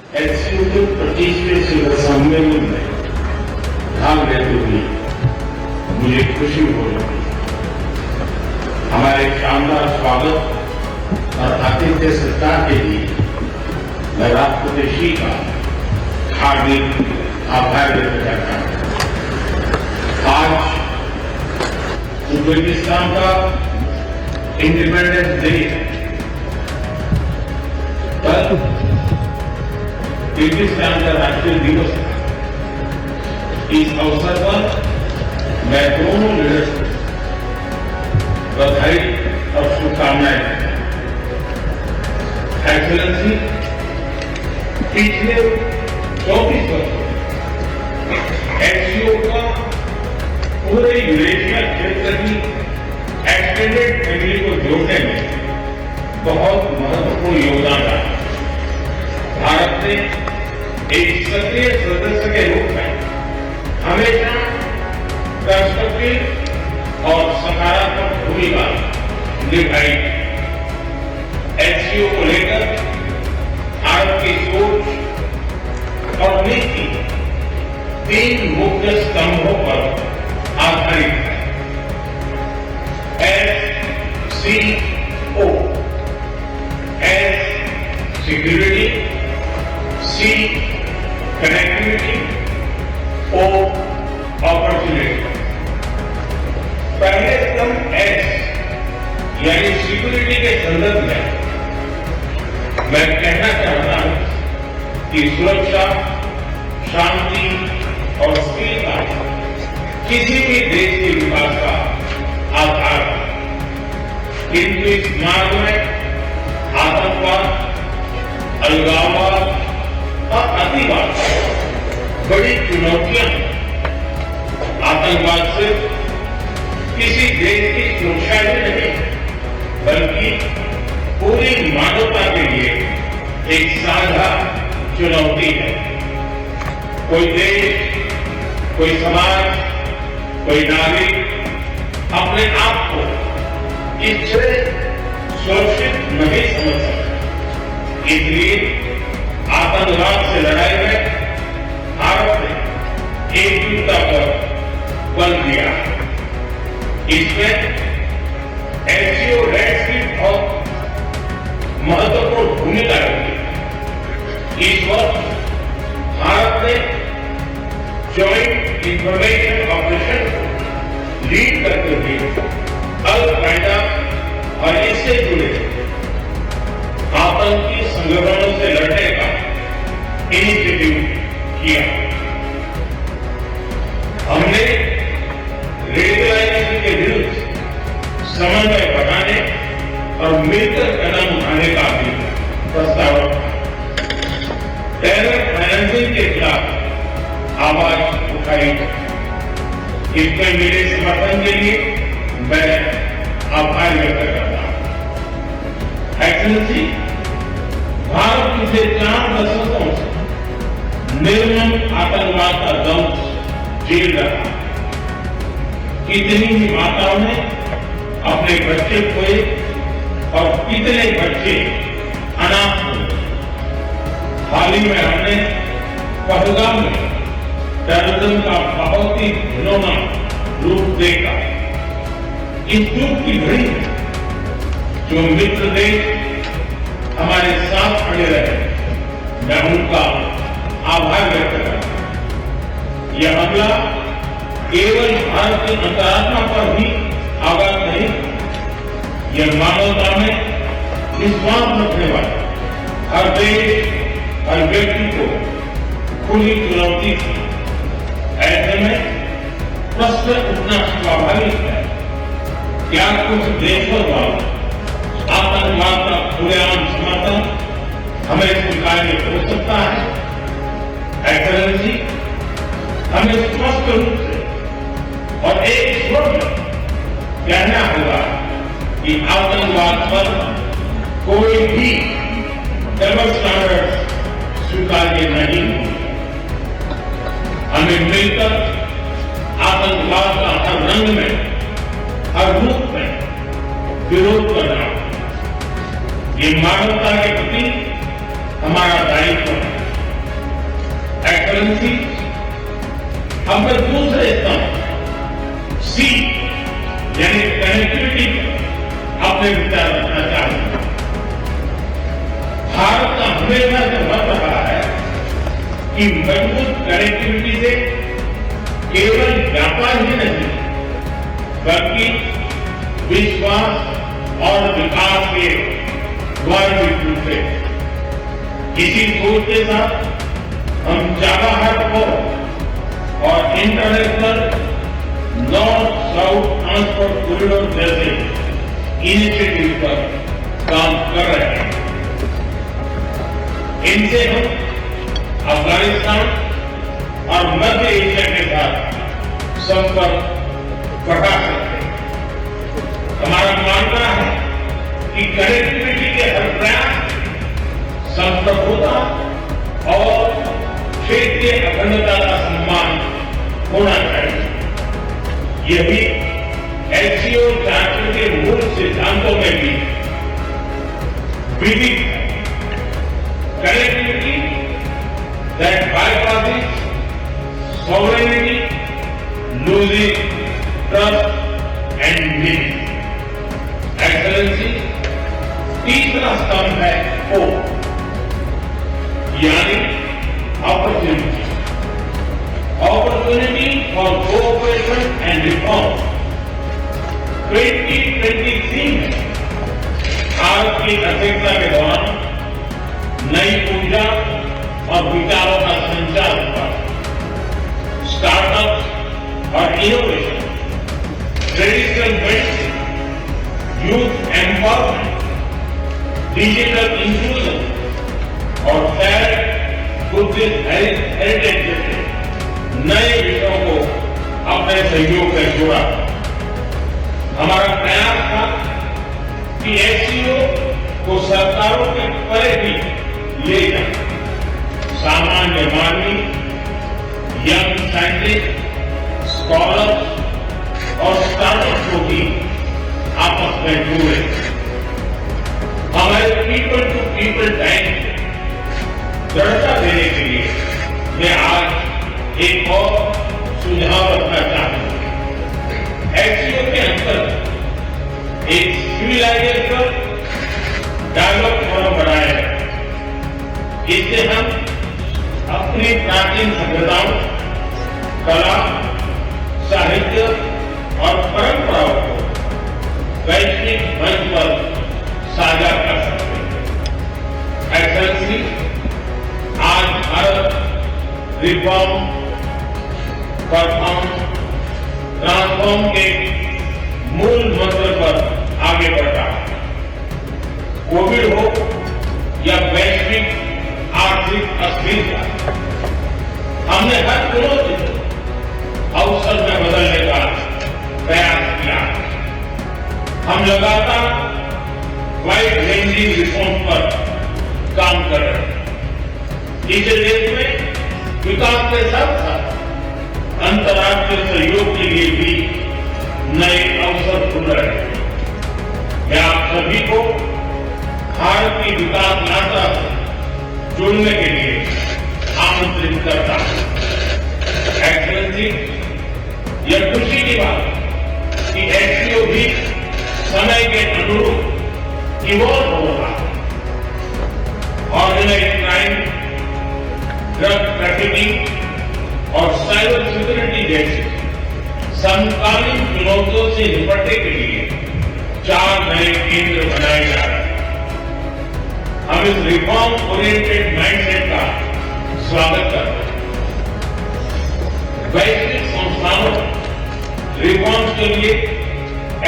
HCU के 25वें शिखर सम्मेलन में भाग लेते हुए मुझे खुशी हो रही है। हमारे शानदार स्वागत और आतिथ्य सत्कार के लिए मैं राष्ट्रपति श्री का हार्दिक आभार व्यक्त करता हूं। आज उज्बेकिस्तान का इंडिपेंडेंस डे है। कल किर्गिस्तान का राष्ट्रीय दिवस है। इस अवसर पर मैं दोनों लीडर्स को बधाई और शुभकामनाएं देता हूं। एक्सेलेंसी, पिछले 24 वर्षों एचसीयू का पूरे यूरेशिया क्षेत्र की एक्सटेंडेड फैमिली को जोड़ने में बहुत महत्वपूर्ण योगदान रहा। भारत ने एक सक्रिय सदस्य के रूप में हमेशा कंस्ट्रक्टिव और सकारात्मक भूमिका निभाई। एचसीयू को लेकर भारत की सोच और नीति 3 मुख्य स्तंभों पर आधारित है। एससीओ, एस सिक्योरिटी, सी कनेक्टिविटी, ओ अपॉर्चुनिटी। पहले स्तंभ एस यानी सिक्योरिटी के संदर्भ में मैं कहना चाहता हूं कि सुरक्षा, शांति और स्थिरता किसी भी देश के विकास का आधार है। किंतु इस मार्ग में आतंकवाद, अलगाववाद और अतिवाद बड़ी चुनौतियां हैं। आतंकवाद से किसी देश की सुरक्षा ही नहीं बल्कि पूरी मानवता के लिए एक साझा चुनौती है। कोई देश, कोई समाज, कोई नागरिक अपने आप को इससे सुरक्षित नहीं समझ सकता। इसलिए आतंकवाद से लड़ाई में भारत ने एकजुटता पर बल दिया। इसमें एचसीयू रेड्स की बहुत महत्वपूर्ण भूमिका रही। इस वर्ष भारत ने जॉइंट इंफॉर्मेशन ऑपरेशन को लीड करते हुए अल-कायदा और इससे जुड़े आतंकी संगठनों से लड़ने का इनिशिएटिव किया। हमने रेडिकलाइजेशन के विरुद्ध समन्वय बढ़ाने और मिलकर कदम उठाने का भी प्रस्ताव रखा। टेरर फाइनेंसिंग के खिलाफ आवाज उठाई। इसमें मेरे समर्थन के लिए मैं आभार व्यक्त करता हूं। एक्सेलेंसी, भारत पिछले 4 दशकों से निर्मम आतंकवाद का दंश झेल रहा। कितनी ही माताओं ने अपने बच्चे खोए और कितने बच्चे अनाथ हुए। हाल ही में हमने पहलगाम में टेररिज्म का बहुत ही घिनौना रूप देखा। इस दुख की घड़ी में जो मित्र देश हमारे साथ खड़े रहे, मैं उनका आभार व्यक्त करता हूं। यह हमला केवल भारत की अंतरात्मा पर भी आघात नहीं, यह मानवता में विश्वास रखने वाले हर देश, हर व्यक्ति को खुली चुनौती थी। ऐसे में प्रश्न उठना स्वाभाविक है, क्या कुछ देशों द्वारा आतंकवाद का खुलेआम समर्थन हमें स्वीकार्य हो सकता है? एक्सेलेंसी, हमें स्पष्ट रूप से और एक स्वर में कहना होगा कि आतंकवाद पर कोई भी डबल स्टैंडर्ड स्वीकार्य नहीं होंगे। हमें मिलकर आतंकवाद का हर रंग में, हर रूप में विरोध करना, ये मानवता के प्रति हमारा दायित्व है। एक्सलेंसी, अब मैं दूसरे स्तंभ सी यानी कनेक्टिविटी अपने विचार रखना चाहूंगा। भारत का हमेशा से मत रहा है कि मजबूत कनेक्टिविटी से केवल व्यापार ही नहीं बल्कि विश्वास और विकास के द्वार भी खुलते। इसी सोच के साथ हम चाबहार पोर्ट और international north south transport corridor जैसे इनिशिएटिव पर काम कर रहे हैं। इनसे हम अफगानिस्तान और मध्य एशिया के साथ संपर्क बढ़ा सकते हैं। हमारा मानना है कि कनेक्टिविटी के हर प्रयास संप्रभुता और क्षेत्रीय अखंडता का सम्मान होना चाहिए। यही एससीओ चार्टर के मूल सिद्धांतों में भी विदित है। Connectivity that bypasses sovereignty, losing trust and meaning. Excellency, तीसरा स्तंभ है O यानी opportunity. Opportunity for cooperation and reform. 2023 में भारत की अध्यक्षता के दौरान नई ऊर्जा और विचारों का संचार हुआ। स्टार्टअप और innovation, traditional medicine, youth empowerment, digital inclusion और शेयर्ड बुद्धिस्ट हेरिटेज जैसे नए विषयों को अपने सहयोग में जोड़ा। हमारा प्रयास था कि एससीओ को सरकारों के परे भी ले जाए। सामान्य मानवी, यंग साइंटिस्ट, स्कॉलर्स और स्टार्टअप को भी आपस में जोड़े। हमारे पीपल टू पीपल टाइम दृढ़ता देने के लिए मैं आज एक और सुझाव रखना चाहूंगा। एससीओ के अंतर्गत एक सिविलाइजेशन डायलॉग फोरम बनाया है। इससे हम अपनी प्राचीन सभ्यताओं, कला, साहित्य और परंपराओं को वैश्विक मंच पर साझा कर सकते हैं। एक्सेलेंसी, आज भारत रिफॉर्म, परफॉर्म, ट्रांसफॉर्म के मूल मंत्र पर आगे बढ़ रहा है। कोविड हो या वैश्विक आर्थिक अस्थिरता, हमने हर चुनौती को अवसर में बदलने का प्रयास किया। हम लगातार वाइड रेंजिंग रिफॉर्म पर काम कर रहे हैं। इस देश में विकास के साथ साथ अंतर्राष्ट्रीय सहयोग के लिए भी नए अवसर खुल रहे हैं। मैं आप सभी को भारत की विकास यात्रा से जुड़ने के लिए आमंत्रित करता हूं। एक्सेलेंसी, यह खुशी की बात कि एससीओ भी समय के अनुरूप इवॉल्व हो रहा है। ऑर्गेनाइज्ड क्राइम, ड्रग ट्रैफिकिंग और साइबर सिक्योरिटी जैसे समकालीन चुनौतियों से निपटने के लिए 4 नए केंद्र बनाए जा रहे हैं। हम इस रिफॉर्म ओरिएंटेड माइंडसेट का स्वागत करते हैं। वैश्विक संस्थानों रिफॉर्म्स के लिए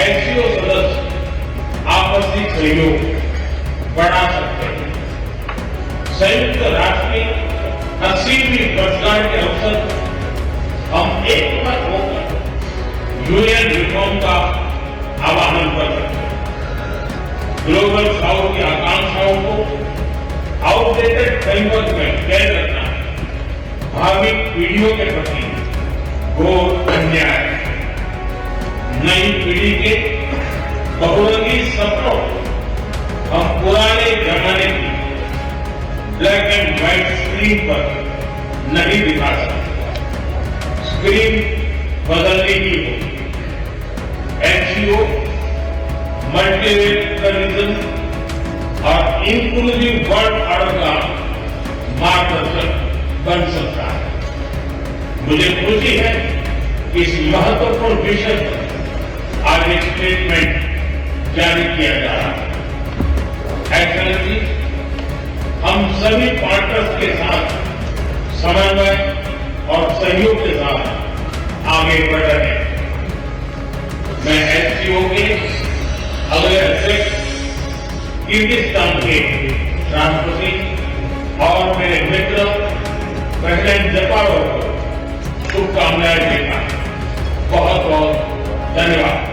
एससीओ सदस्य आपसी सहयोग बढ़ा सकते हैं। संयुक्त राष्ट्र की 80वीं वर्षगांठ के अवसर पर हम एक मत होकर यूएन रिफॉर्म का आह्वान कर सकते हैं। ग्लोबल साउथ की आकांक्षाओं को आउटडेटेड फ्रेमवर्क में कैद रखना भावी पीढ़ियों के प्रति घोर अन्याय है। नई पीढ़ी के बहुरंगी सपनों हम पुराने जमाने की ब्लैक एंड व्हाइट स्क्रीन पर नहीं दिखा सकते। स्क्रीन बदलने की होगी। एचसीओ मल्टीलेटरलिज्म और इंक्लूसिव वर्ल्ड ऑर्डर का मार्गदर्शक बन सकता है। मुझे खुशी है कि इस महत्वपूर्ण विषय पर आज एक स्टेटमेंट जारी किया जा रहा है। एक्सेलेंसी, हम सभी पार्टनर्स के साथ समन्वय और सहयोग के साथ आगे बढ़ रहे हैं। मैं एचसीओ के अगले अध्यक्ष किर्गिस्तान के राष्ट्रपति और मेरे मित्र प्रेसिडेंट जपारोव को शुभकामनाएं देता हूं। बहुत बहुत धन्यवाद।